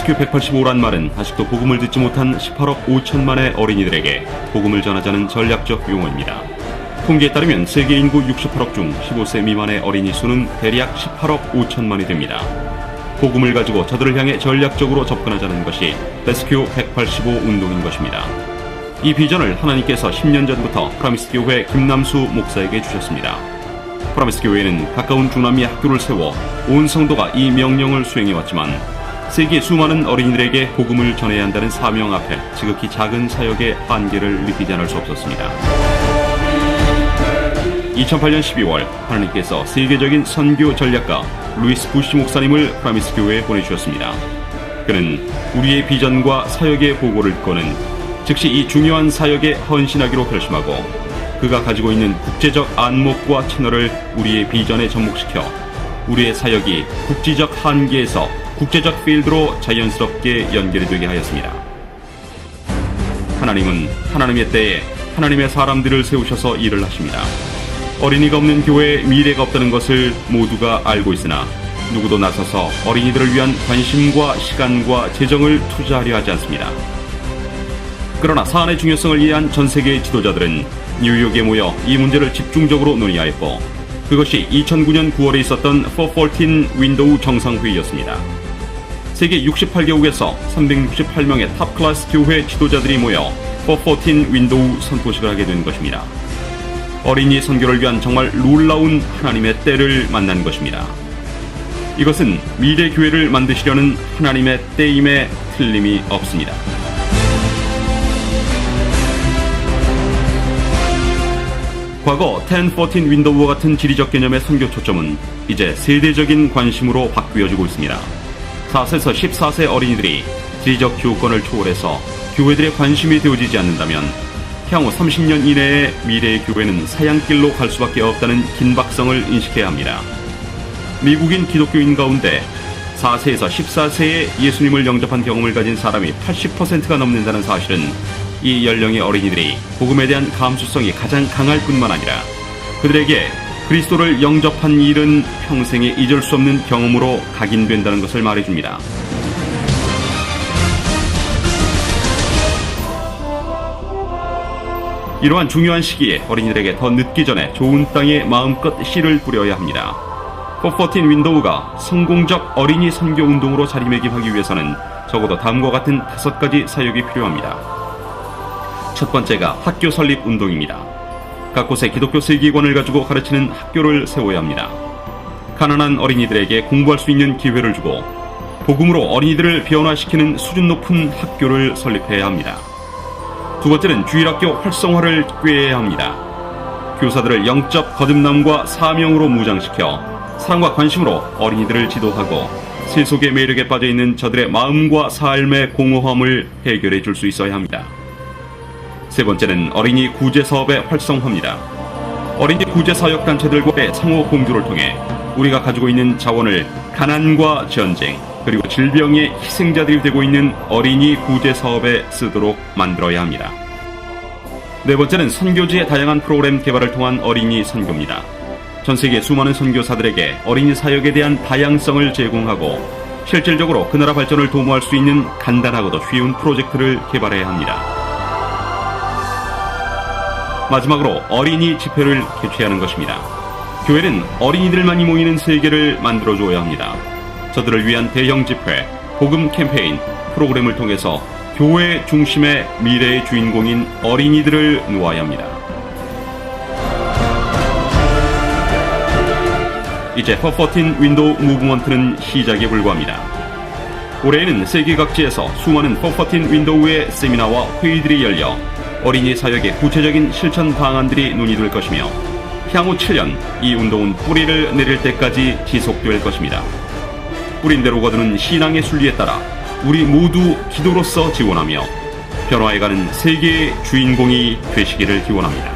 레스큐 185란 말은 아직도 복음을 듣지 못한 18억 5천만의 어린이들에게 복음을 전하자는 전략적 용어입니다. 통계에 따르면 세계 인구 68억 중 15세 미만의 어린이 수는 대략 18억 5천만이 됩니다. 복음을 가지고 저들을 향해 전략적으로 접근하자는 것이 레스큐 185 운동인 것입니다. 이 비전을 하나님께서 10년 전부터 프라미스 교회 김남수 목사에게 주셨습니다. 프라미스 교회는 가까운 중남미 학교를 세워 온 성도가 이 명령을 수행해왔지만 세계 수많은 어린이들에게 복음을 전해야 한다는 사명 앞에 지극히 작은 사역의 한계를 느끼지 않을 수 없었습니다. 2008년 12월 하나님께서 세계적인 선교 전략가 루이스 부시 목사님을 프라미스 교회에 보내주셨습니다. 그는 우리의 비전과 사역의 보고를 듣고는 즉시 이 중요한 사역에 헌신하기로 결심하고 그가 가지고 있는 국제적 안목과 채널을 우리의 비전에 접목시켜 우리의 사역이 국지적 한계에서 국제적 필드로 자연스럽게 연결이 되게 하였습니다. 하나님은 하나님의 때에 하나님의 사람들을 세우셔서 일을 하십니다. 어린이가 없는 교회에 미래가 없다는 것을 모두가 알고 있으나 누구도 나서서 어린이들을 위한 관심과 시간과 재정을 투자하려 하지 않습니다. 그러나 사안의 중요성을 이해한 전 세계의 지도자들은 뉴욕에 모여 이 문제를 집중적으로 논의하였고 그것이 2009년 9월에 있었던 414 윈도우 정상회의였습니다. 세계 68개국에서 368명의 탑클래스 교회 지도자들이 모여 414 윈도우 선포식을 하게 된 것입니다. 어린이 선교를 위한 정말 놀라운 하나님의 때를 만난 것입니다. 이것은 미래 교회를 만드시려는 하나님의 때임에 틀림이 없습니다. 과거 1014 윈도우와 같은 지리적 개념의 선교 초점은 이제 세대적인 관심으로 바뀌어지고 있습니다. 4세에서 14세 어린이들이 지리적 교권을 초월해서 교회들의 관심이 되어지지 않는다면 향후 30년 이내에 미래의 교회는 사양길로 갈 수밖에 없다는 긴박성을 인식해야 합니다. 미국인 기독교인 가운데 4세에서 14세에 예수님을 영접한 경험을 가진 사람이 80%가 넘는다는 사실은 이 연령의 어린이들이 복음에 대한 감수성이 가장 강할 뿐만 아니라 그들에게 그리스도를 영접한 일은 평생에 잊을 수 없는 경험으로 각인된다는 것을 말해줍니다. 이러한 중요한 시기에 어린이들에게 더 늦기 전에 좋은 땅에 마음껏 씨를 뿌려야 합니다. 414 윈도우가 성공적 어린이 선교 운동으로 자리매김하기 위해서는 적어도 다음과 같은 5가지 사역이 필요합니다. 첫 번째가 학교 설립 운동입니다. 각 곳에 기독교 세계관을 가지고 가르치는 학교를 세워야 합니다. 가난한 어린이들에게 공부할 수 있는 기회를 주고 복음으로 어린이들을 변화시키는 수준 높은 학교를 설립해야 합니다. 두 번째는 주일학교 활성화를 꾀해야 합니다. 교사들을 영적 거듭남과 사명으로 무장시켜 사랑과 관심으로 어린이들을 지도하고 세속의 매력에 빠져있는 저들의 마음과 삶의 공허함을 해결해 줄 수 있어야 합니다. 세 번째는 어린이 구제 사업의 활성화입니다. 어린이 구제 사역 단체들과의 상호 공조를 통해 우리가 가지고 있는 자원을 가난과 전쟁 그리고 질병의 희생자들이 되고 있는 어린이 구제 사업에 쓰도록 만들어야 합니다. 네 번째는 선교지의 다양한 프로그램 개발을 통한 어린이 선교입니다. 전 세계 수많은 선교사들에게 어린이 사역에 대한 다양성을 제공하고 실질적으로 그 나라 발전을 도모할 수 있는 간단하고도 쉬운 프로젝트를 개발해야 합니다. 마지막으로 어린이 집회를 개최하는 것입니다. 교회는 어린이들만이 모이는 세계를 만들어줘야 합니다. 저들을 위한 대형 집회, 복음 캠페인, 프로그램을 통해서 교회 중심의 미래의 주인공인 어린이들을 놓아야 합니다. 이제 414 윈도우 무브먼트는 시작에 불과합니다. 올해에는 세계 각지에서 수많은 414 윈도우의 세미나와 회의들이 열려 어린이 사역의 구체적인 실천 방안들이 논의될 것이며 향후 7년 이 운동은 뿌리를 내릴 때까지 지속될 것입니다. 뿌린대로 거두는 신앙의 순리에 따라 우리 모두 기도로서 지원하며 변화해가는 세계의 주인공이 되시기를 기원합니다.